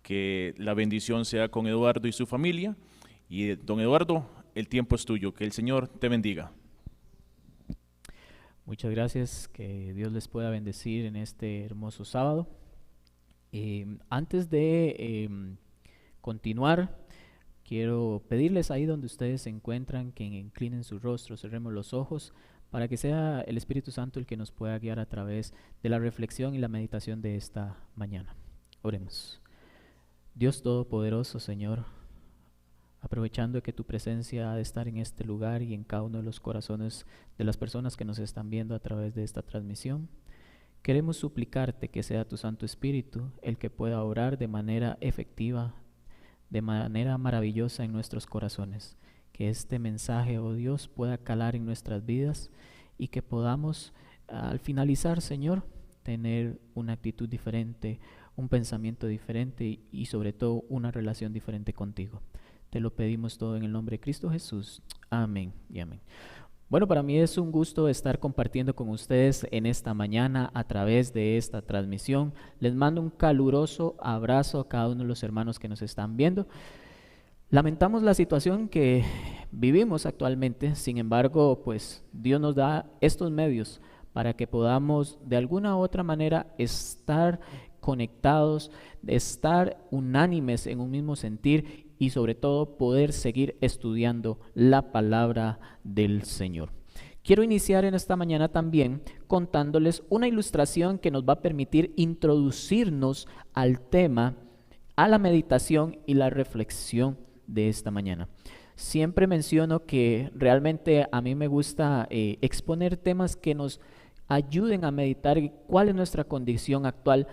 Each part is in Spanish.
Que la bendición sea con Eduardo y su familia. Y don Eduardo, el tiempo es tuyo. Que el Señor te bendiga. Muchas gracias, que Dios les pueda bendecir en este hermoso sábado. Antes de continuar, quiero pedirles ahí donde ustedes se encuentran que inclinen su rostro, cerremos los ojos, para que sea el Espíritu Santo el que nos pueda guiar a través de la reflexión y la meditación de esta mañana. Oremos. Dios Todopoderoso, Señor, aprovechando que tu presencia ha de estar en este lugar y en cada uno de los corazones de las personas que nos están viendo a través de esta transmisión, queremos suplicarte que sea tu Santo Espíritu el que pueda orar de manera efectiva, de manera maravillosa en nuestros corazones. Que este mensaje, oh Dios, pueda calar en nuestras vidas y que podamos, al finalizar, Señor, tener una actitud diferente, un pensamiento diferente y sobre todo una relación diferente contigo. Te lo pedimos todo en el nombre de Cristo Jesús. Amén y amén. Bueno, para mí es un gusto estar compartiendo con ustedes en esta mañana a través de esta transmisión. Les mando un caluroso abrazo a cada uno de los hermanos que nos están viendo. Lamentamos la situación que vivimos actualmente, sin embargo, pues Dios nos da estos medios para que podamos de alguna u otra manera estar conectados, estar unánimes en un mismo sentir y sobre todo poder seguir estudiando la palabra del Señor. Quiero iniciar en esta mañana también contándoles una ilustración que nos va a permitir introducirnos al tema, a la meditación y la reflexión de esta mañana. Siempre menciono que realmente a mí me gusta exponer temas que nos ayuden a meditar cuál es nuestra condición actual,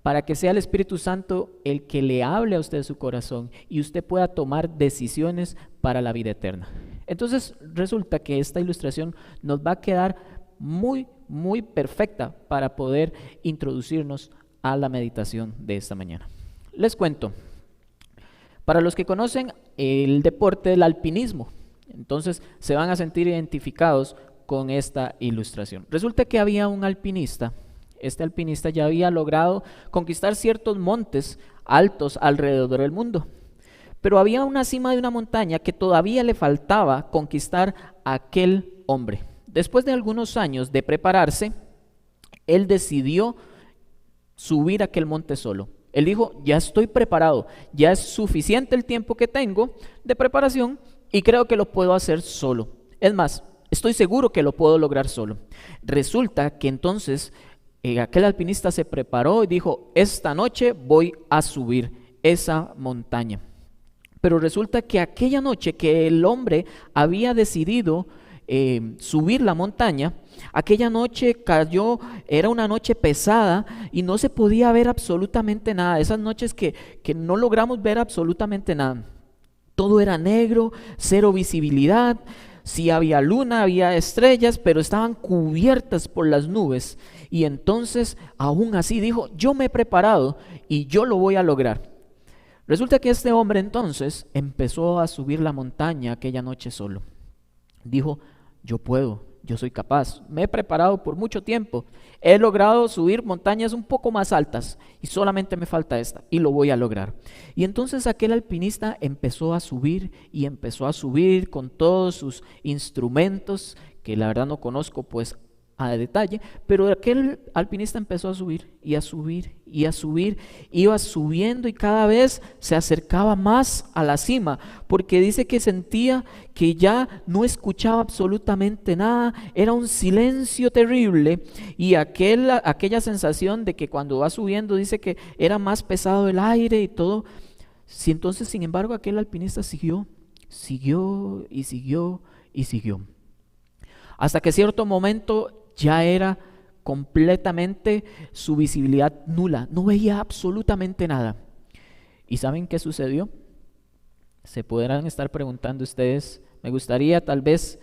para que sea el Espíritu Santo el que le hable a usted su corazón y usted pueda tomar decisiones para la vida eterna. Entonces resulta que esta ilustración nos va a quedar muy perfecta para poder introducirnos a la meditación de esta mañana. Les cuento, para los que conocen el deporte del alpinismo, entonces se van a sentir identificados con esta ilustración. Resulta que había un alpinista. Este alpinista ya había logrado conquistar ciertos montes altos alrededor del mundo, pero había una cima de una montaña que todavía le faltaba conquistar a aquel hombre. Después de algunos años de prepararse, él decidió subir aquel monte solo. Él dijo, ya estoy preparado, ya es suficiente el tiempo que tengo de preparación y creo que lo puedo hacer solo. Es más, estoy seguro que lo puedo lograr solo. Resulta que entonces aquel alpinista se preparó y dijo, esta noche voy a subir esa montaña. Pero resulta que aquella noche que el hombre había decidido subir la montaña, aquella noche cayó, era una noche pesada y no se podía ver absolutamente nada. Esas noches que no logramos ver absolutamente nada. Todo era negro, cero visibilidad. Sí había luna, había estrellas, pero estaban cubiertas por las nubes. Y entonces, aún así dijo, yo me he preparado y yo lo voy a lograr. Resulta que este hombre entonces empezó a subir la montaña aquella noche solo. Dijo, yo puedo, yo soy capaz, me he preparado por mucho tiempo, he logrado subir montañas un poco más altas y solamente me falta esta y lo voy a lograr. Y entonces aquel alpinista empezó a subir y empezó a subir con todos sus instrumentos, que la verdad no conozco pues a detalle, pero aquel alpinista empezó a subir y a subir y a subir, iba subiendo y cada vez se acercaba más a la cima, porque dice que sentía que ya no escuchaba absolutamente nada, era un silencio terrible y aquella sensación de que cuando va subiendo dice que era más pesado el aire y todo. Si entonces, sin embargo, aquel alpinista siguió y siguió y siguió, hasta que cierto momento ya era completamente su visibilidad nula, no veía absolutamente nada. ¿Y saben qué sucedió? Se podrán estar preguntando ustedes, me gustaría tal vez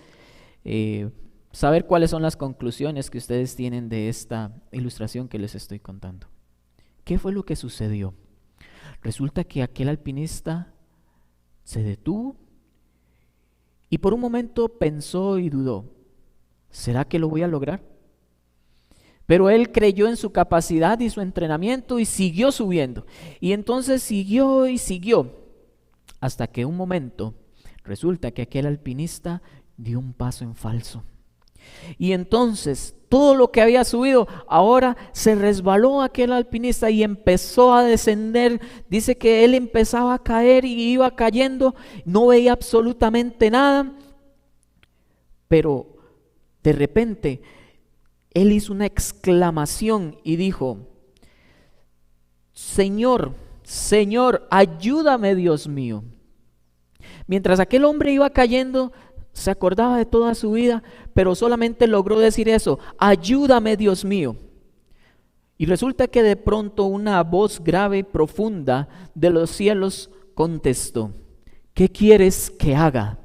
saber cuáles son las conclusiones que ustedes tienen de esta ilustración que les estoy contando. ¿Qué fue lo que sucedió? Resulta que aquel alpinista se detuvo y por un momento pensó y dudó, ¿será que lo voy a lograr? Pero él creyó en su capacidad y su entrenamiento y siguió subiendo. Y entonces siguió y siguió, hasta que un momento resulta que aquel alpinista dio un paso en falso. Y entonces todo lo que había subido ahora se resbaló aquel alpinista y empezó a descender. Dice que él empezaba a caer y iba cayendo, no veía absolutamente nada, pero de repente él hizo una exclamación y dijo: Señor, Señor, ayúdame, Dios mío. Mientras aquel hombre iba cayendo, se acordaba de toda su vida, pero solamente logró decir eso: ayúdame, Dios mío. Y resulta que de pronto una voz grave y profunda de los cielos contestó: ¿qué quieres que haga?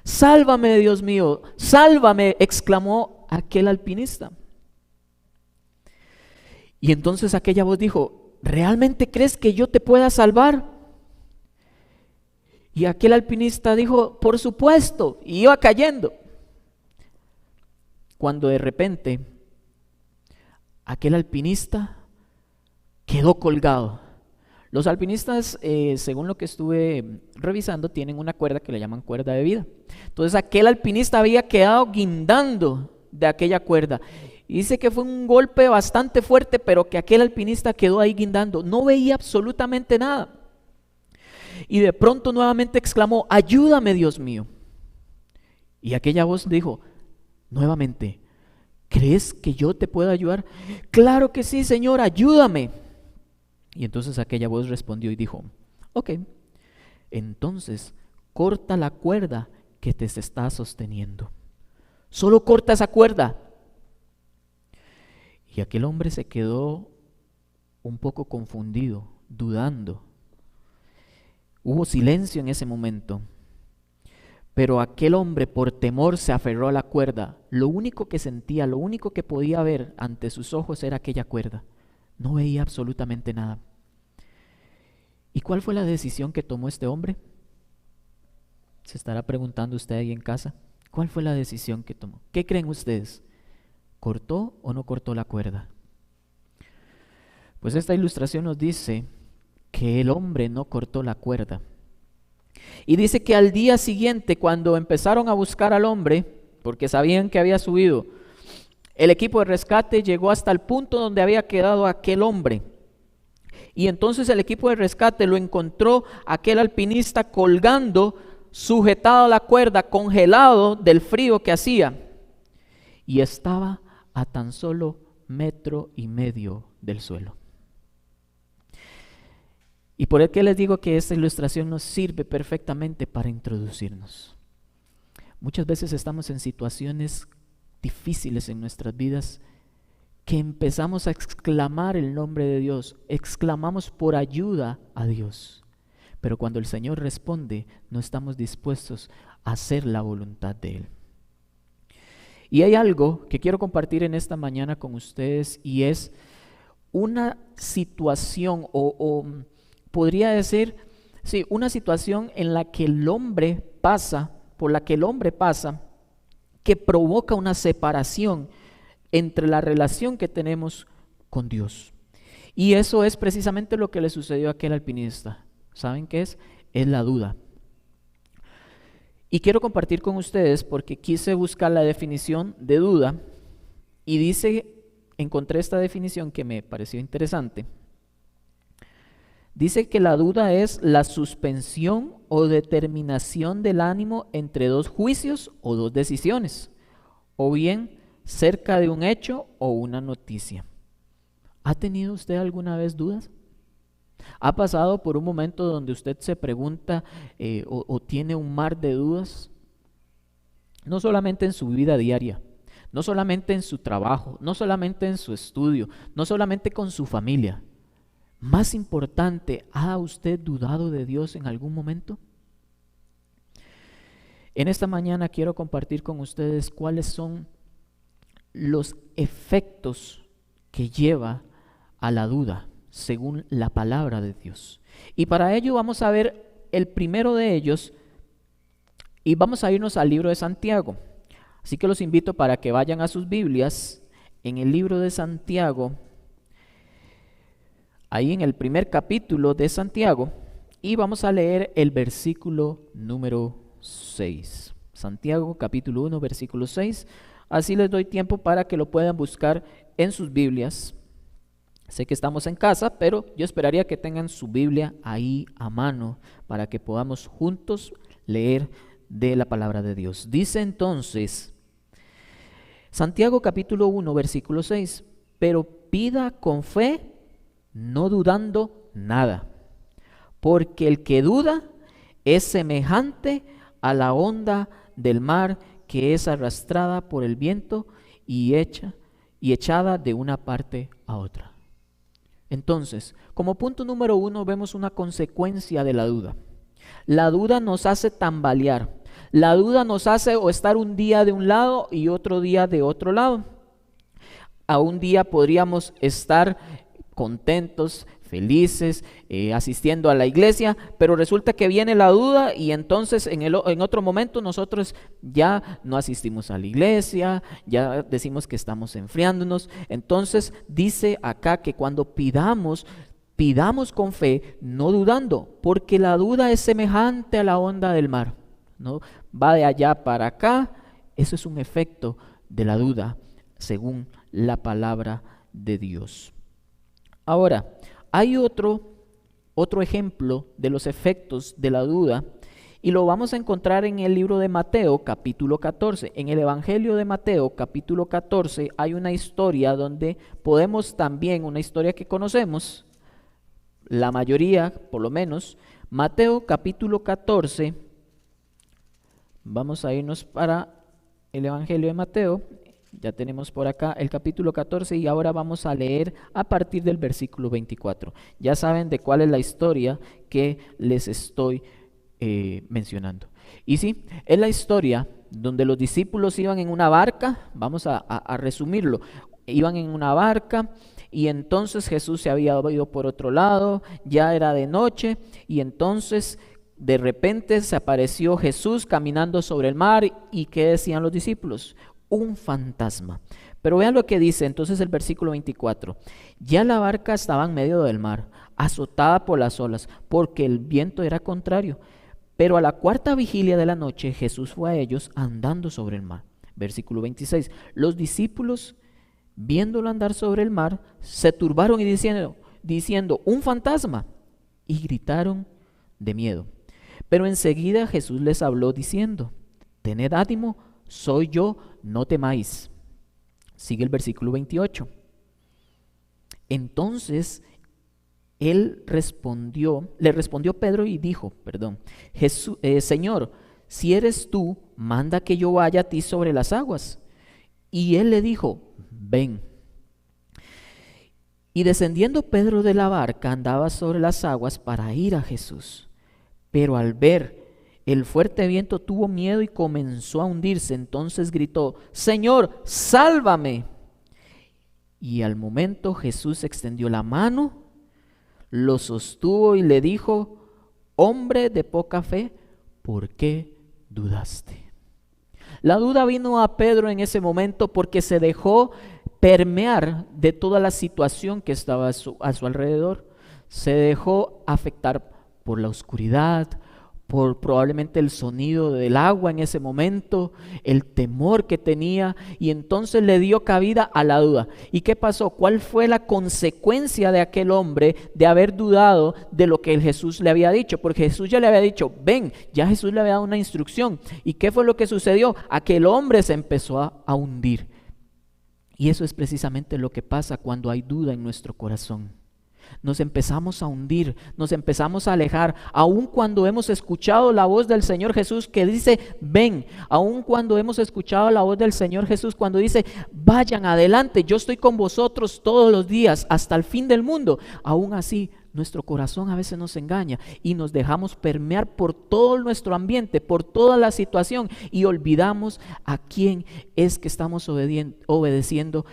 Sálvame, Dios mío, sálvame, exclamó aquel alpinista. Y entonces aquella voz dijo: ¿realmente crees que yo te pueda salvar? Y aquel alpinista dijo: por supuesto, y iba cayendo. Cuando de repente aquel alpinista quedó colgado. Los alpinistas, según lo que estuve revisando, tienen una cuerda que le llaman cuerda de vida. Entonces aquel alpinista había quedado guindando de aquella cuerda. Y dice que fue un golpe bastante fuerte, pero que aquel alpinista quedó ahí guindando. No veía absolutamente nada. Y de pronto nuevamente exclamó: ayúdame, Dios mío. Y aquella voz dijo nuevamente: ¿crees que yo te puedo ayudar? Claro que sí, Señor, ayúdame. Y entonces aquella voz respondió y dijo: ok, entonces corta la cuerda que te está sosteniendo. Solo corta esa cuerda. Y aquel hombre se quedó un poco confundido, dudando. Hubo silencio en ese momento, pero aquel hombre por temor se aferró a la cuerda. Lo único que sentía, lo único que podía ver ante sus ojos era aquella cuerda. No veía absolutamente nada. ¿Y cuál fue la decisión que tomó este hombre? Se estará preguntando usted ahí en casa. ¿Cuál fue la decisión que tomó? ¿Qué creen ustedes? ¿Cortó o no cortó la cuerda? Pues esta ilustración nos dice que el hombre no cortó la cuerda. Y dice que al día siguiente, cuando empezaron a buscar al hombre, porque sabían que había subido, el equipo de rescate llegó hasta el punto donde había quedado aquel hombre. Y entonces el equipo de rescate lo encontró, aquel alpinista colgando, sujetado a la cuerda, congelado del frío que hacía. Y estaba a tan solo 1,5 metros del suelo. ¿Y por qué les digo que esta ilustración nos sirve perfectamente para introducirnos? Muchas veces estamos en situaciones difíciles en nuestras vidas que empezamos a exclamar el nombre de Dios, exclamamos por ayuda a Dios, pero cuando el Señor responde no estamos dispuestos a hacer la voluntad de Él. Y hay algo que quiero compartir en esta mañana con ustedes, y es una situación o podría decir, sí, una situación en la que el hombre pasa, por la que el hombre pasa, que provoca una separación entre la relación que tenemos con Dios. Y eso es precisamente lo que le sucedió a aquel alpinista. ¿Saben qué es? Es la duda. Y quiero compartir con ustedes porque quise buscar la definición de duda y encontré esta definición que me pareció interesante. Dice que la duda es la suspensión o determinación del ánimo entre dos juicios o dos decisiones, o bien cerca de un hecho o una noticia. ¿Ha tenido usted alguna vez dudas? ¿Ha pasado por un momento donde usted se pregunta o tiene un mar de dudas? No solamente en su vida diaria, no solamente en su trabajo, no solamente en su estudio, no solamente con su familia. Más importante, ¿ha usted dudado de Dios en algún momento? En esta mañana quiero compartir con ustedes cuáles son los efectos que lleva a la duda según la palabra de Dios. Y para ello vamos a ver el primero de ellos y vamos a irnos al libro de Santiago. Así que los invito para que vayan a sus Biblias en el libro de Santiago, ahí en el primer capítulo de Santiago, y vamos a leer el versículo número 6. Santiago capítulo 1, versículo 6. Así les doy tiempo para que lo puedan buscar en sus Biblias. Sé que estamos en casa, pero yo esperaría que tengan su Biblia ahí a mano para que podamos juntos leer de la palabra de Dios. Dice entonces, Santiago capítulo 1, versículo 6, pero pida con fe, no dudando nada, porque el que duda es semejante a la onda del mar que es arrastrada por el viento y echada de una parte a otra. Entonces, como punto número 1 vemos una consecuencia de la duda. La duda nos hace tambalear. La duda nos hace o estar un día de un lado y otro día de otro lado. A un día podríamos estar contentos, felices, asistiendo a la iglesia, pero resulta que viene la duda y entonces en otro momento nosotros ya no asistimos a la iglesia, ya decimos que estamos enfriándonos. Entonces dice acá que cuando pidamos con fe, no dudando, porque la duda es semejante a la onda del mar, ¿no? Va de allá para acá. Eso es un efecto de la duda, según la palabra de Dios. Ahora, hay otro ejemplo de los efectos de la duda y lo vamos a encontrar en el libro de Mateo capítulo 14. En el Evangelio de Mateo capítulo 14 hay una historia donde podemos también, una historia que conocemos, la mayoría por lo menos, Mateo capítulo 14, vamos a irnos para el Evangelio de Mateo. Ya tenemos por acá el capítulo 14 y ahora vamos a leer a partir del versículo 24. Ya saben de cuál es la historia que les estoy mencionando. Y sí, es la historia donde los discípulos iban en una barca. Vamos a resumirlo. Iban en una barca y entonces Jesús se había ido por otro lado, ya era de noche y entonces de repente se apareció Jesús caminando sobre el mar. ¿Y qué decían los discípulos? Un fantasma. Pero vean lo que dice entonces el versículo 24. Ya la barca estaba en medio del mar, azotada por las olas, porque el viento era contrario. Pero a la cuarta vigilia de la noche Jesús fue a ellos andando sobre el mar. Versículo 26. Los discípulos, viéndolo andar sobre el mar, se turbaron y diciendo, un fantasma, y gritaron de miedo. Pero enseguida Jesús les habló diciendo, tened ánimo, soy yo, no temáis. Sigue el versículo 28. Entonces le respondió Pedro y dijo, Señor, si eres tú, manda que yo vaya a ti sobre las aguas. Y él le dijo, ven. Y descendiendo Pedro de la barca, andaba sobre las aguas para ir a Jesús. Pero al ver el fuerte viento tuvo miedo y comenzó a hundirse. Entonces gritó, Señor, sálvame. Y al momento Jesús extendió la mano, lo sostuvo y le dijo, hombre de poca fe, ¿por qué dudaste? La duda vino a Pedro en ese momento porque se dejó permear de toda la situación que estaba a su alrededor. Se dejó afectar por la oscuridad, por probablemente el sonido del agua en ese momento, el temor que tenía, y entonces le dio cabida a la duda. ¿Y qué pasó? ¿Cuál fue la consecuencia de aquel hombre de haber dudado de lo que Jesús le había dicho? Porque Jesús ya le había dicho, ven, ya Jesús le había dado una instrucción. ¿Y qué fue lo que sucedió? Aquel hombre se empezó a hundir. Y eso es precisamente lo que pasa cuando hay duda en nuestro corazón. Nos empezamos a hundir, nos empezamos a alejar, aun cuando hemos escuchado la voz del Señor Jesús que dice, ven, aun cuando hemos escuchado la voz del Señor Jesús cuando dice, vayan adelante, yo estoy con vosotros todos los días hasta el fin del mundo. Aún así, nuestro corazón a veces nos engaña y nos dejamos permear por todo nuestro ambiente, por toda la situación, y olvidamos a quién es que estamos obedeciendo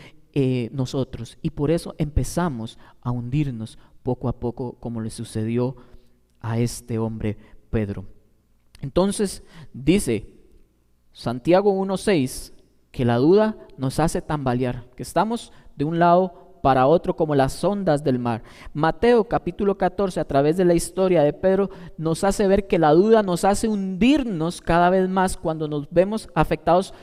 nosotros, y por eso empezamos a hundirnos poco a poco, como le sucedió a este hombre Pedro. Entonces dice Santiago 1:6, que la duda nos hace tambalear, que estamos de un lado para otro como las ondas del mar. Mateo capítulo 14, a través de la historia de Pedro, nos hace ver que la duda nos hace hundirnos cada vez más cuando nos vemos afectados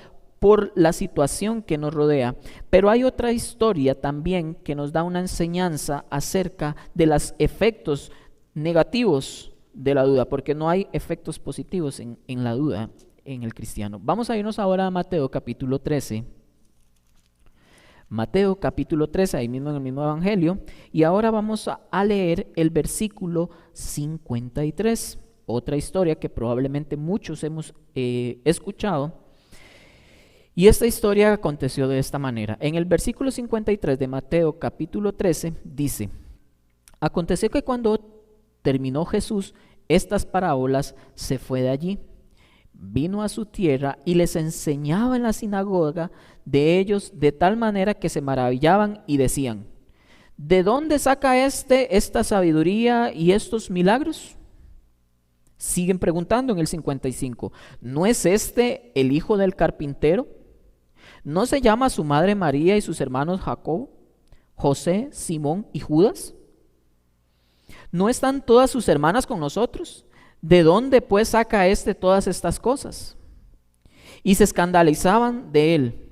por la situación que nos rodea. Pero hay otra historia también que nos da una enseñanza acerca de los efectos negativos de la duda, porque no hay efectos positivos en la duda en el cristiano. Vamos a irnos ahora a Mateo capítulo 13. Mateo capítulo 13, ahí mismo en el mismo evangelio, y ahora vamos a leer el versículo 53, otra historia que probablemente muchos hemos escuchado. Y esta historia aconteció de esta manera. En el versículo 53 de Mateo capítulo 13 dice: aconteció que cuando terminó Jesús estas parábolas, se fue de allí, vino a su tierra y les enseñaba en la sinagoga de ellos de tal manera que se maravillaban y decían: ¿de dónde saca esta sabiduría y estos milagros? Siguen preguntando en el 55: ¿no es este el hijo del carpintero? ¿No se llama su madre María y sus hermanos Jacobo, José, Simón y Judas? ¿No están todas sus hermanas con nosotros? ¿De dónde pues saca todas estas cosas? Y se escandalizaban de él.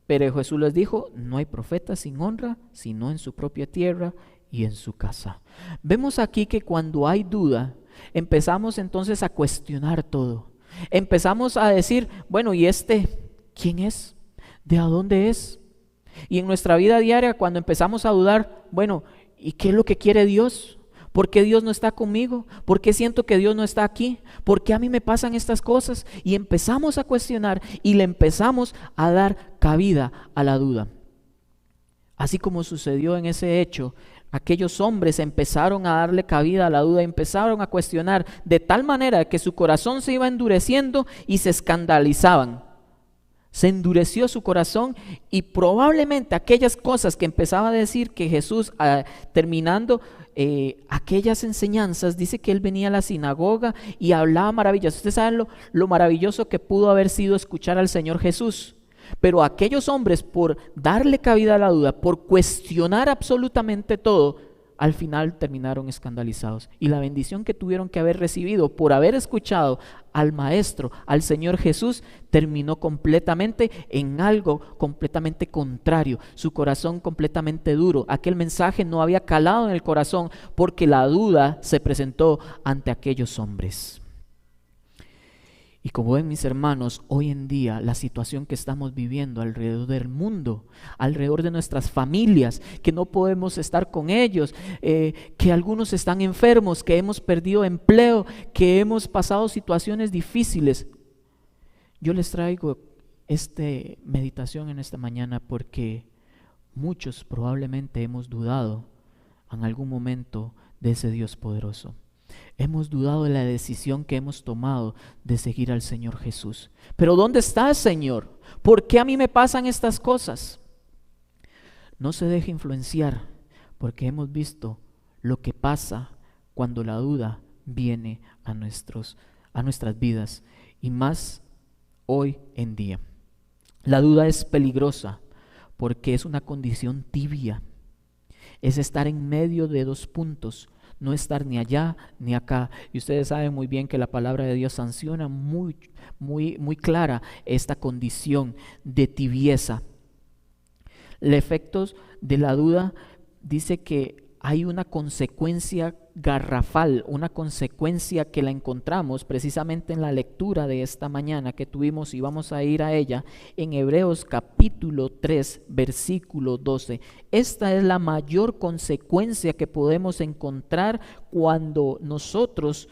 Pero Jesús les dijo: no hay profeta sin honra, sino en su propia tierra y en su casa. Vemos aquí que cuando hay duda, empezamos entonces a cuestionar todo. Empezamos a decir: bueno, ¿y quién es? ¿De a dónde es? Y en nuestra vida diaria, cuando empezamos a dudar, bueno, ¿y qué es lo que quiere Dios? ¿Por qué Dios no está conmigo? ¿Por qué siento que Dios no está aquí? ¿Por qué a mí me pasan estas cosas? Y empezamos a cuestionar y le empezamos a dar cabida a la duda. Así como sucedió en ese hecho, aquellos hombres empezaron a darle cabida a la duda, empezaron a cuestionar de tal manera que su corazón se iba endureciendo y se escandalizaban. Se endureció su corazón y probablemente aquellas cosas que empezaba a decir que Jesús, terminando aquellas enseñanzas, dice que él venía a la sinagoga y hablaba maravillas. Ustedes saben lo maravilloso que pudo haber sido escuchar al Señor Jesús. Pero aquellos hombres, por darle cabida a la duda, por cuestionar absolutamente todo, al final terminaron escandalizados. Y la bendición que tuvieron que haber recibido por haber escuchado al Maestro, al Señor Jesús, terminó completamente en algo completamente contrario. Su corazón completamente duro. Aquel mensaje no había calado en el corazón porque la duda se presentó ante aquellos hombres. Y como ven, mis hermanos, hoy en día la situación que estamos viviendo alrededor del mundo, alrededor de nuestras familias, que no podemos estar con ellos, que algunos están enfermos, que hemos perdido empleo, que hemos pasado situaciones difíciles. Yo les traigo esta meditación en esta mañana porque muchos probablemente hemos dudado en algún momento de ese Dios poderoso. Hemos dudado de la decisión que hemos tomado de seguir al Señor Jesús. Pero ¿dónde está, Señor? ¿Por qué a mí me pasan estas cosas? No se deje influenciar, porque hemos visto lo que pasa cuando la duda viene a nuestras vidas, y más hoy en día. La duda es peligrosa porque es una condición tibia. Es estar en medio de dos puntos, no estar ni allá ni acá. Y ustedes saben muy bien que la palabra de Dios sanciona muy clara esta condición de tibieza. Los efectos de la duda dice que hay una consecuencia garrafal, una consecuencia que la encontramos precisamente en la lectura de esta mañana que tuvimos, y vamos a ir a ella en Hebreos capítulo 3, versículo 12. Esta es la mayor consecuencia que podemos encontrar cuando nosotros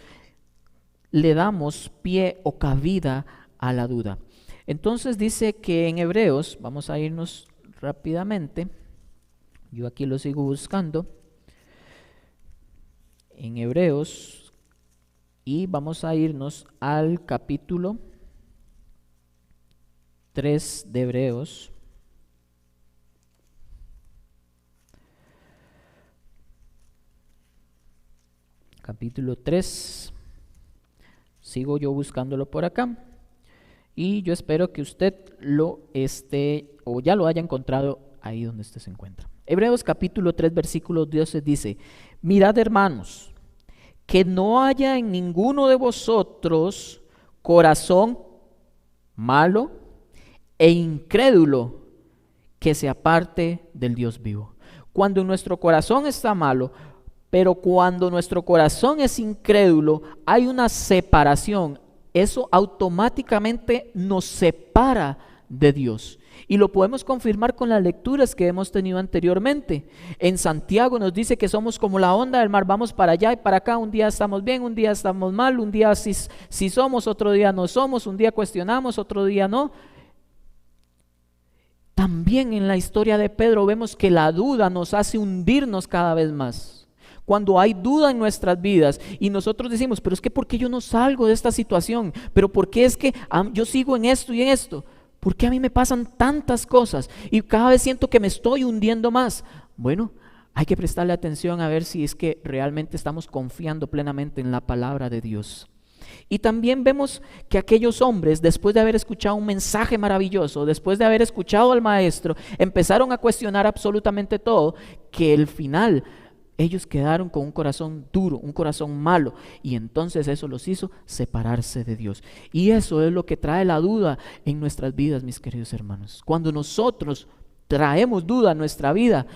le damos pie o cabida a la duda. Entonces dice que en Hebreos, vamos a irnos rápidamente, yo aquí lo sigo buscando, en Hebreos, y vamos a irnos al capítulo 3 de Hebreos. Capítulo 3, sigo yo buscándolo por acá, Y yo espero que usted lo esté o ya lo haya encontrado ahí donde usted se encuentra. Hebreos capítulo 3, versículo 12 dice: mirad, hermanos, que no haya en ninguno de vosotros corazón malo e incrédulo que se aparte del Dios vivo. Cuando nuestro corazón está malo, pero cuando nuestro corazón es incrédulo, hay una separación. Eso automáticamente nos separa de Dios. Y lo podemos confirmar con las lecturas que hemos tenido anteriormente. En Santiago nos dice que somos como la onda del mar, vamos para allá y para acá, un día estamos bien, un día estamos mal, un día sí somos, otro día no somos, un día cuestionamos, otro día no. También en la historia de Pedro vemos que la duda nos hace hundirnos cada vez más. Cuando hay duda en nuestras vidas y nosotros decimos, pero es que ¿por qué yo no salgo de esta situación? ¿Pero por qué es que yo sigo en esto y en esto? ¿Por qué a mí me pasan tantas cosas y cada vez siento que me estoy hundiendo más? Bueno, hay que prestarle atención a ver si es que realmente estamos confiando plenamente en la palabra de Dios. Y también vemos que aquellos hombres, después de haber escuchado un mensaje maravilloso, después de haber escuchado al maestro, empezaron a cuestionar absolutamente todo, que al final ellos quedaron con un corazón duro, un corazón malo, y entonces eso los hizo separarse de Dios. Y eso es lo que trae la duda en nuestras vidas, mis queridos hermanos. Cuando nosotros traemos duda a nuestra vida,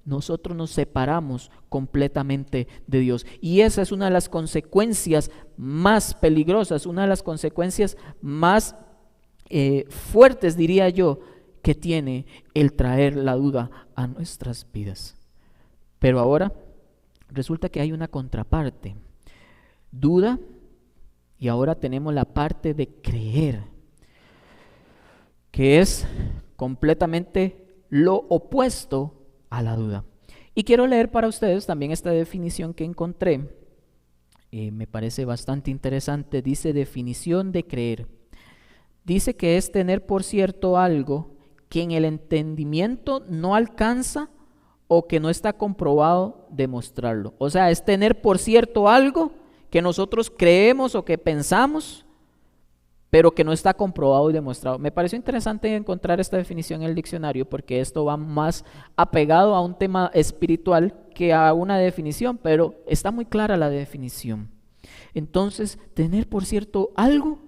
nosotros nos separamos completamente de Dios. Y esa es una de las consecuencias más peligrosas, una de las consecuencias más fuertes, diría yo, que tiene el traer la duda a nuestras vidas. Pero ahora resulta que hay una contraparte, duda, y ahora tenemos la parte de creer, que es completamente lo opuesto a la duda. Y quiero leer para ustedes también esta definición que encontré, me parece bastante interesante. Dice: definición de creer. Dice que es tener por cierto algo que en el entendimiento no alcanza o que no está comprobado demostrarlo. O sea, es tener por cierto algo que nosotros creemos o que pensamos, pero que no está comprobado y demostrado. Me pareció interesante encontrar esta definición en el diccionario porque esto va más apegado a un tema espiritual que a una definición, pero está muy clara la definición. Entonces, tener por cierto algo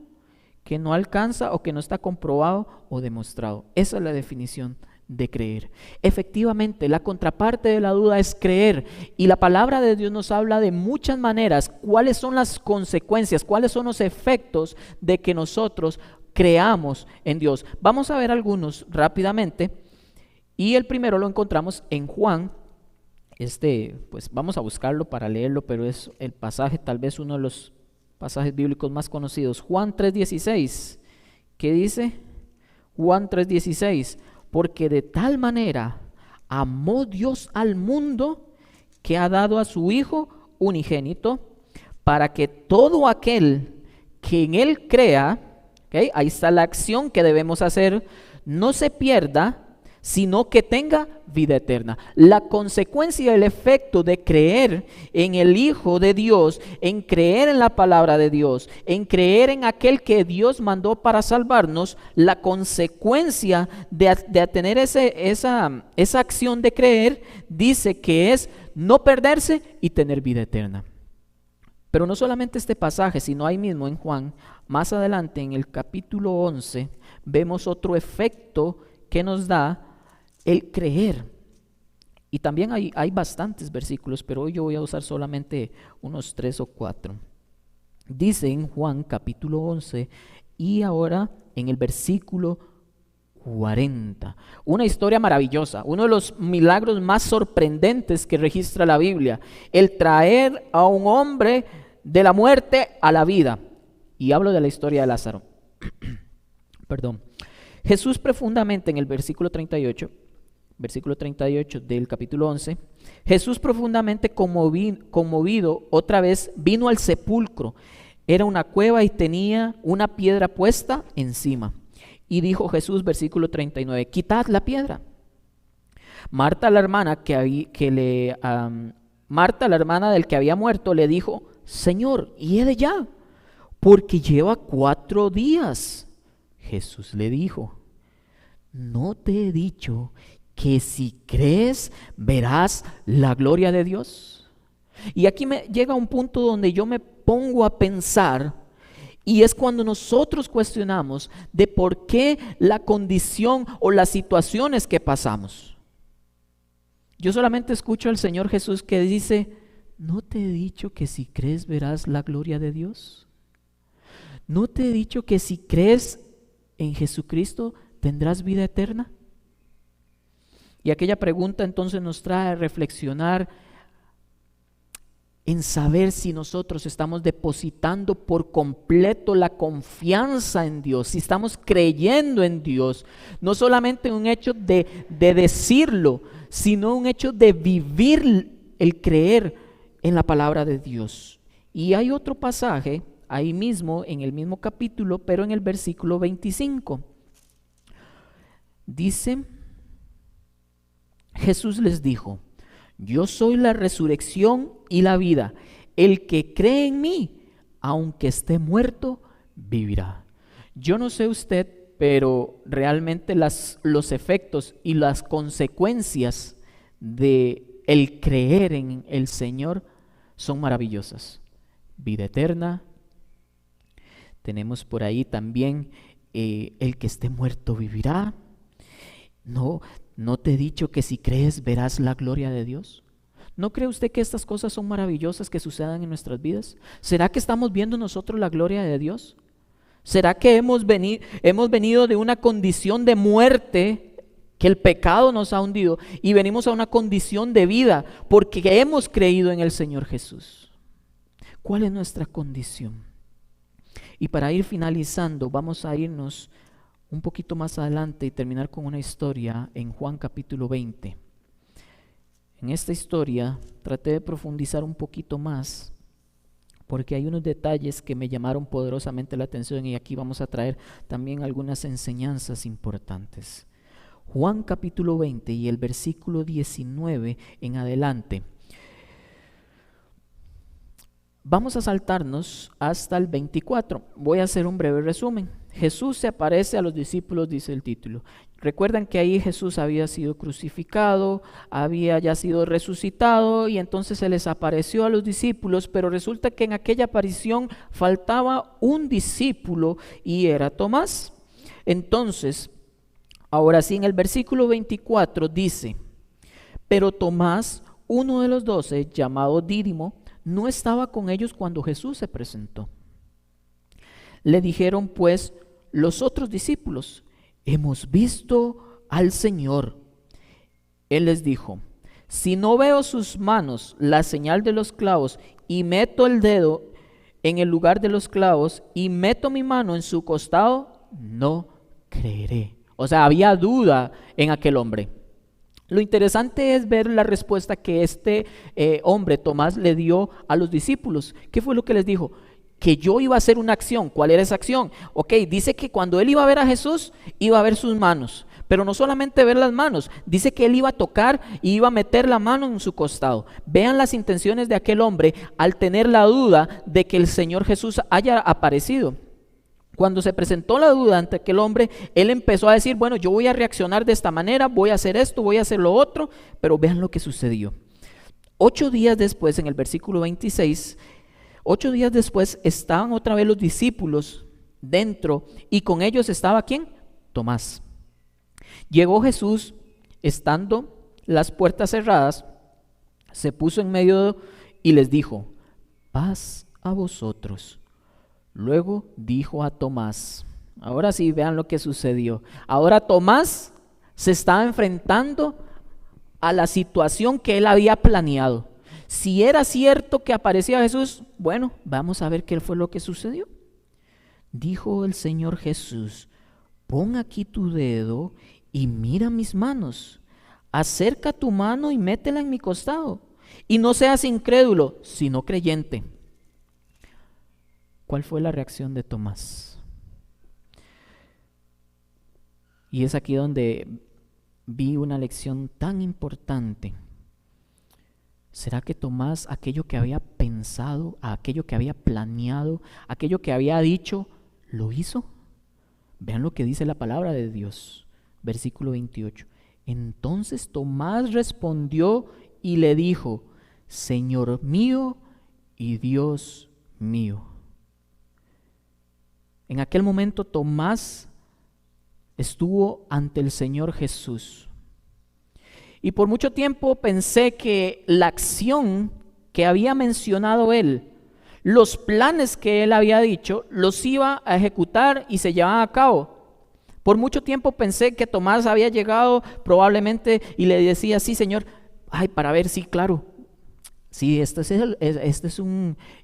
que no alcanza o que no está comprobado o demostrado. Esa es la definición de creer. Efectivamente, la contraparte de la duda es creer, y la palabra de Dios nos habla de muchas maneras cuáles son las consecuencias, cuáles son los efectos de que nosotros creamos en Dios. Vamos a ver algunos rápidamente, y el primero lo encontramos en Juan. Pues vamos a buscarlo para leerlo, pero es el pasaje, tal vez uno de los pasajes bíblicos más conocidos. Juan 3:16, ¿qué dice? Juan 3:16: porque de tal manera amó Dios al mundo que ha dado a su Hijo unigénito, para que todo aquel que en Él crea, ¿okay? Ahí está la acción que debemos hacer, no se pierda, sino que tenga vida eterna. La consecuencia, el efecto de creer en el Hijo de Dios, en creer en la palabra de Dios, en creer en aquel que Dios mandó para salvarnos, la consecuencia de tener esa acción de creer, dice que es no perderse y tener vida eterna. Pero no solamente este pasaje, sino ahí mismo en Juan, más adelante en el capítulo 11, vemos otro efecto que nos da el creer. Y también hay bastantes versículos, pero hoy yo voy a usar solamente unos 3 o 4. Dice en Juan capítulo 11 y ahora en el versículo 40, una historia maravillosa, uno de los milagros más sorprendentes que registra la Biblia, el traer a un hombre de la muerte a la vida. Y hablo de la historia de Lázaro. Perdón. Jesús profundamente, en el versículo 38 del capítulo 11, Jesús profundamente conmovido otra vez vino al sepulcro. Era una cueva y tenía una piedra puesta encima. Y dijo Jesús, versículo 39, quitad la piedra. Marta, la hermana Marta, la hermana del que había muerto, le dijo: Señor, hiede ya, porque lleva 4 días. Jesús le dijo: ¿no te he dicho que si crees verás la gloria de Dios? Y aquí me llega un punto donde yo me pongo a pensar, y es cuando nosotros cuestionamos de por qué la condición o las situaciones que pasamos. Yo solamente escucho al Señor Jesús que dice: ¿no te he dicho que si crees verás la gloria de Dios? ¿No te he dicho que si crees en Jesucristo tendrás vida eterna? Y aquella pregunta entonces nos trae a reflexionar en saber si nosotros estamos depositando por completo la confianza en Dios, si estamos creyendo en Dios, no solamente un hecho de decirlo, sino un hecho de vivir el creer en la palabra de Dios. Y hay otro pasaje ahí mismo, en el mismo capítulo, pero en el versículo 25. Dice: Jesús les dijo: yo soy la resurrección y la vida. El que cree en mí, aunque esté muerto, vivirá. Yo no sé usted, pero realmente los efectos y las consecuencias de el creer en el Señor son maravillosas. Vida eterna. Tenemos por ahí también el que esté muerto vivirá. ¿No te he dicho que si crees verás la gloria de Dios? ¿No cree usted que estas cosas son maravillosas que sucedan en nuestras vidas? ¿Será que estamos viendo nosotros la gloria de Dios? ¿Será que hemos venido de una condición de muerte, que el pecado nos ha hundido, y venimos a una condición de vida porque hemos creído en el Señor Jesús? ¿Cuál es nuestra condición? Y para ir finalizando, vamos a irnos un poquito más adelante y terminar con una historia en Juan capítulo 20. En esta historia traté de profundizar un poquito más porque hay unos detalles que me llamaron poderosamente la atención, y aquí vamos a traer también algunas enseñanzas importantes. Juan capítulo 20 y el versículo 19 en adelante. Vamos a saltarnos hasta el 24. Voy a hacer un breve resumen. Jesús se aparece a los discípulos, dice el título. Recuerdan que ahí Jesús había sido crucificado, había ya sido resucitado, y entonces se les apareció a los discípulos, pero resulta que en aquella aparición faltaba un discípulo y era Tomás. Entonces, ahora sí, en el versículo 24 dice: pero Tomás, uno de los 12, llamado Dídimo, no estaba con ellos cuando Jesús se presentó. Le dijeron pues los otros discípulos: hemos visto al Señor. Él les dijo: si no veo sus manos, la señal de los clavos, y meto el dedo en el lugar de los clavos, y meto mi mano en su costado, no creeré. O sea, había duda en aquel hombre. Lo interesante es ver la respuesta que este hombre, Tomás, le dio a los discípulos. ¿Qué fue lo que les dijo? Que yo iba a hacer una acción. ¿Cuál era esa acción? Ok, dice que cuando él iba a ver a Jesús, iba a ver sus manos. Pero no solamente ver las manos, dice que él iba a tocar y iba a meter la mano en su costado. Vean las intenciones de aquel hombre al tener la duda de que el Señor Jesús haya aparecido. Cuando se presentó la duda ante aquel hombre, él empezó a decir: bueno, yo voy a reaccionar de esta manera, voy a hacer esto, voy a hacer lo otro. Pero vean lo que sucedió. 8 días después, en el versículo 26, 8 días después estaban otra vez los discípulos dentro, y con ellos estaba ¿quién? Tomás. Llegó Jesús, estando las puertas cerradas, se puso en medio y les dijo: paz a vosotros. Luego dijo a Tomás, ahora sí, vean lo que sucedió. Ahora Tomás se estaba enfrentando a la situación que él había planeado. Si era cierto que aparecía Jesús, bueno, vamos a ver qué fue lo que sucedió. Dijo el Señor Jesús: pon aquí tu dedo y mira mis manos. Acerca tu mano y métela en mi costado. Y no seas incrédulo, sino creyente. ¿Cuál fue la reacción de Tomás? Y es aquí donde vi una lección tan importante. ¿Será que Tomás, aquello que había pensado, aquello que había planeado, aquello que había dicho, lo hizo? Vean lo que dice la palabra de Dios, versículo 28. Entonces Tomás respondió y le dijo: Señor mío y Dios mío. En aquel momento Tomás estuvo ante el Señor Jesús. Y por mucho tiempo pensé que la acción que había mencionado él, los planes que él había dicho, los iba a ejecutar y se llevaban a cabo. Por mucho tiempo pensé que Tomás había llegado probablemente y le decía: sí, Señor, ay, para ver, sí, claro, sí,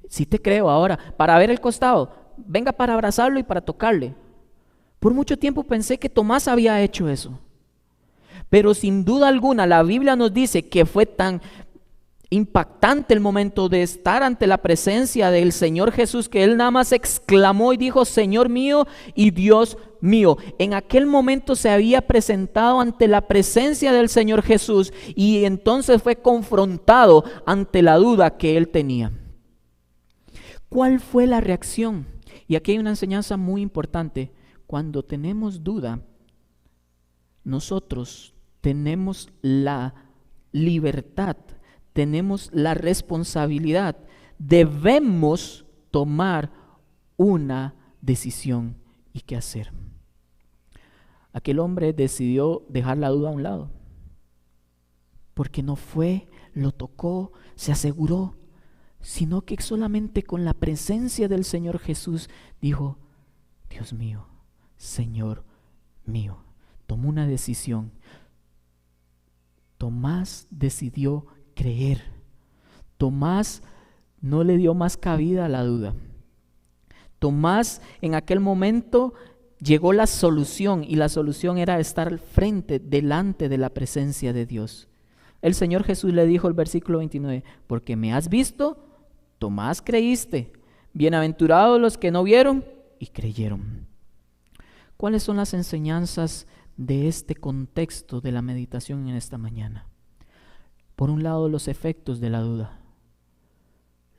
sí te creo ahora, para ver el costado, venga para abrazarlo y para tocarle. Por mucho tiempo pensé que Tomás había hecho eso. Pero sin duda alguna la Biblia nos dice que fue tan impactante el momento de estar ante la presencia del Señor Jesús que él nada más exclamó y dijo: Señor mío y Dios mío. En aquel momento se había presentado ante la presencia del Señor Jesús y entonces fue confrontado ante la duda que él tenía. ¿Cuál fue la reacción? Y aquí hay una enseñanza muy importante. Cuando tenemos duda, nosotros tenemos la libertad, tenemos la responsabilidad, debemos tomar una decisión y qué hacer. Aquel hombre decidió dejar la duda a un lado, porque no fue, lo tocó, se aseguró, sino que solamente con la presencia del Señor Jesús dijo: Dios mío, Señor mío. Tomó una decisión. Tomás decidió creer. Tomás no le dio más cabida a la duda. Tomás, en aquel momento llegó la solución, y la solución era estar al frente, delante de la presencia de Dios. El Señor Jesús le dijo, el versículo 29, porque me has visto, Tomás, creíste. Bienaventurados los que no vieron y creyeron. ¿Cuáles son las enseñanzas de este contexto de la meditación en esta mañana? Por un lado, los efectos de la duda.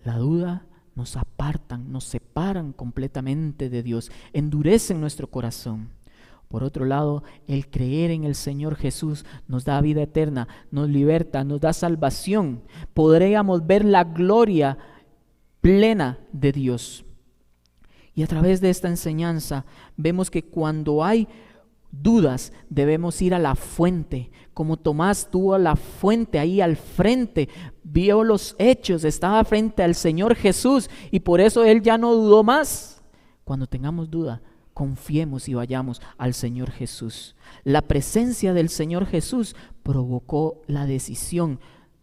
La duda nos apartan, nos separan completamente de Dios, endurecen nuestro corazón. Por otro lado, el creer en el Señor Jesús nos da vida eterna, nos liberta, nos da salvación. Podríamos ver la gloria plena de Dios. Y a través de esta enseñanza vemos que cuando hay dudas debemos ir a la fuente, como Tomás tuvo a la fuente ahí al frente, vio los hechos, estaba frente al Señor Jesús y por eso él ya no dudó más. Cuando tengamos duda, confiemos y vayamos al Señor Jesús. La presencia del Señor Jesús provocó la decisión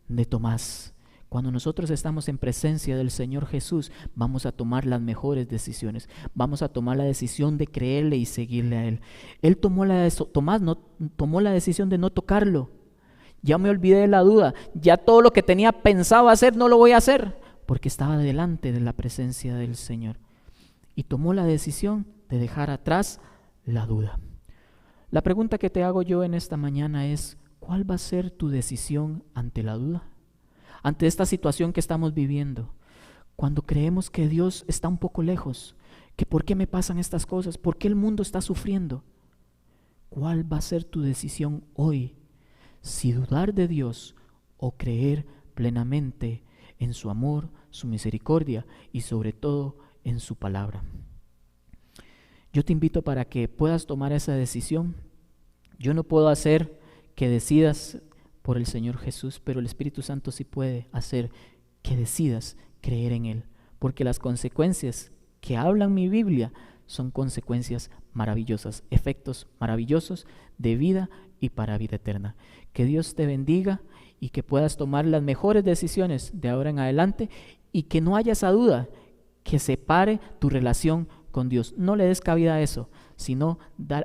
de Tomás. Cuando nosotros estamos en presencia del Señor Jesús, vamos a tomar las mejores decisiones. Vamos a tomar la decisión de creerle y seguirle a Él. Tomás no tomó la decisión de no tocarlo. Ya me olvidé de la duda. Ya todo lo que tenía pensado hacer no lo voy a hacer, porque estaba delante de la presencia del Señor. Y tomó la decisión de dejar atrás la duda. La pregunta que te hago yo en esta mañana es: ¿cuál va a ser tu decisión ante la duda? Ante esta situación que estamos viviendo, cuando creemos que Dios está un poco lejos, que por qué me pasan estas cosas, por qué el mundo está sufriendo. ¿Cuál va a ser tu decisión hoy? Si dudar de Dios o creer plenamente en su amor, su misericordia y sobre todo en su palabra. Yo te invito para que puedas tomar esa decisión. Yo no puedo hacer que decidas por el Señor Jesús, pero el Espíritu Santo sí puede hacer que decidas creer en Él, porque las consecuencias que habla mi Biblia son consecuencias maravillosas, efectos maravillosos de vida y para vida eterna. Que Dios te bendiga y que puedas tomar las mejores decisiones de ahora en adelante y que no haya esa duda que separe tu relación con Dios. No le des cabida a eso, sino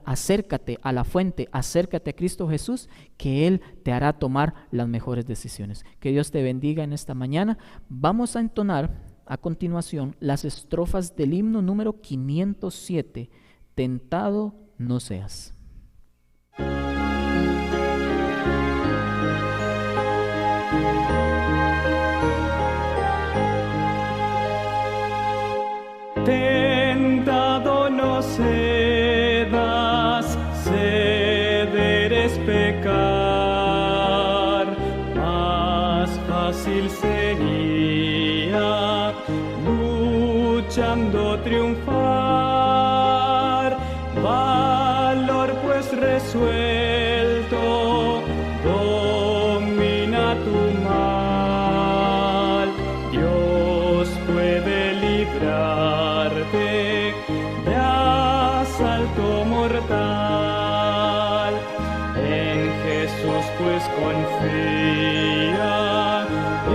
acércate a la fuente, acércate a Cristo Jesús, que Él te hará tomar las mejores decisiones. Que Dios te bendiga en esta mañana. Vamos a entonar a continuación las estrofas del himno número 507, Tentado no seas. Tentado no cedas, mundo triunfar. Valor pues resuelto, domina tu mal. Dios puede librarte de asalto mortal. En Jesús pues confía,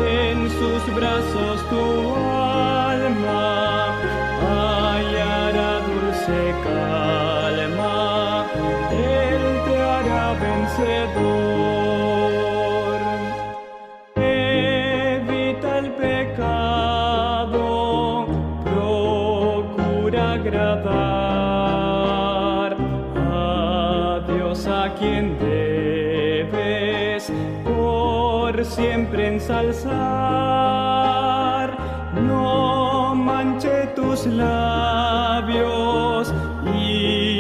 en sus brazos tu alma hallará dulce calma. Él te hará vencedor. Evita el pecado, procura agradar a Dios, a quien debes por siempre ensalzar. No manche tus labios,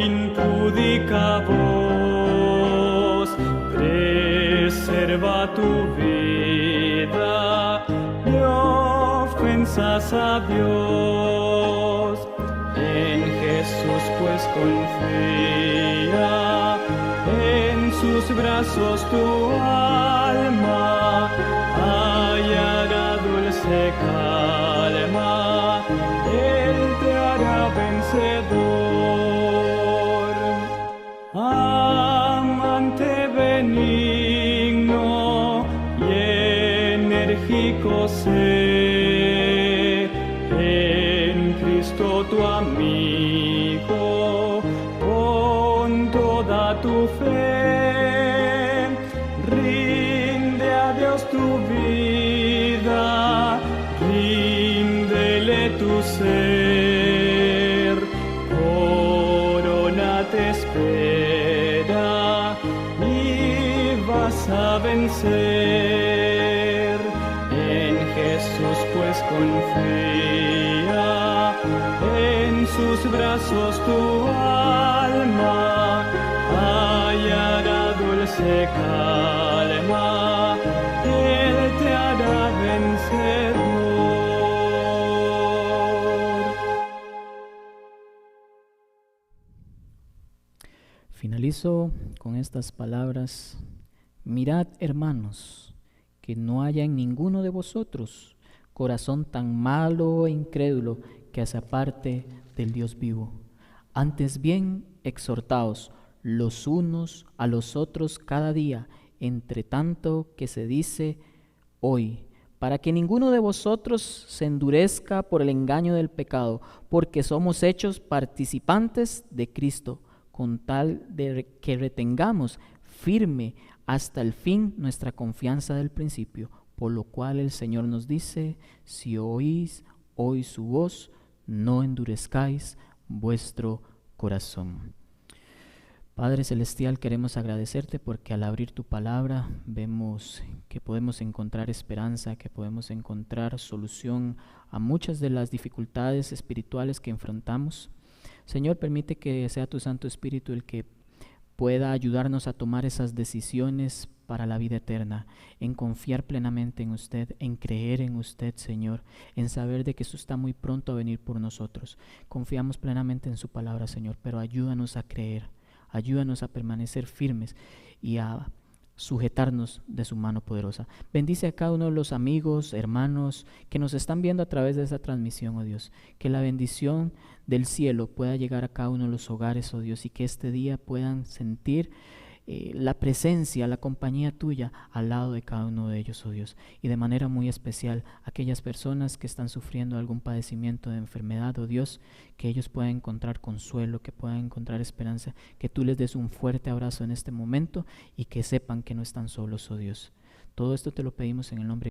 impúdica voz. Preserva tu vida de ofensas a Dios. En Jesús pues confía, en sus brazos tu alma hallará dulce calma. Él te hará vencedor. Amante benigno y enérgico sé, en Cristo tu amigo, con toda tu fe. Rinde a Dios tu vida, ríndele tu ser. Corona te espera y vas a vencer. En Jesús pues confía, en sus brazos tu alma hallará dulce calma. Él te hará vencedor. Finalizo con estas palabras. Mirad, hermanos, que no haya en ninguno de vosotros corazón tan malo e incrédulo que se aparte del Dios vivo. Antes bien, exhortaos los unos a los otros cada día, entre tanto que se dice hoy, para que ninguno de vosotros se endurezca por el engaño del pecado, porque somos hechos participantes de Cristo, con tal de que retengamos firme hasta el fin nuestra confianza del principio, por lo cual el Señor nos dice: si oís hoy su voz, no endurezcáis vuestro corazón. Padre Celestial, queremos agradecerte porque al abrir tu palabra vemos que podemos encontrar esperanza, que podemos encontrar solución a muchas de las dificultades espirituales que enfrentamos. Señor, permite que sea tu Santo Espíritu el que pueda ayudarnos a tomar esas decisiones para la vida eterna, en confiar plenamente en usted, en creer en usted, Señor, en saber de que eso está muy pronto a venir por nosotros. Confiamos plenamente en su palabra, Señor, pero ayúdanos a creer, ayúdanos a permanecer firmes y a sujetarnos de su mano poderosa. Bendice a cada uno de los amigos, hermanos que nos están viendo a través de esa transmisión, oh Dios. Que la bendición del cielo pueda llegar a cada uno de los hogares, oh Dios, y que este día puedan sentir la presencia, la compañía tuya al lado de cada uno de ellos, oh Dios. Y de manera muy especial, aquellas personas que están sufriendo algún padecimiento de enfermedad, oh Dios, que ellos puedan encontrar consuelo, que puedan encontrar esperanza, que tú les des un fuerte abrazo en este momento y que sepan que no están solos, oh Dios. Todo esto te lo pedimos en el nombre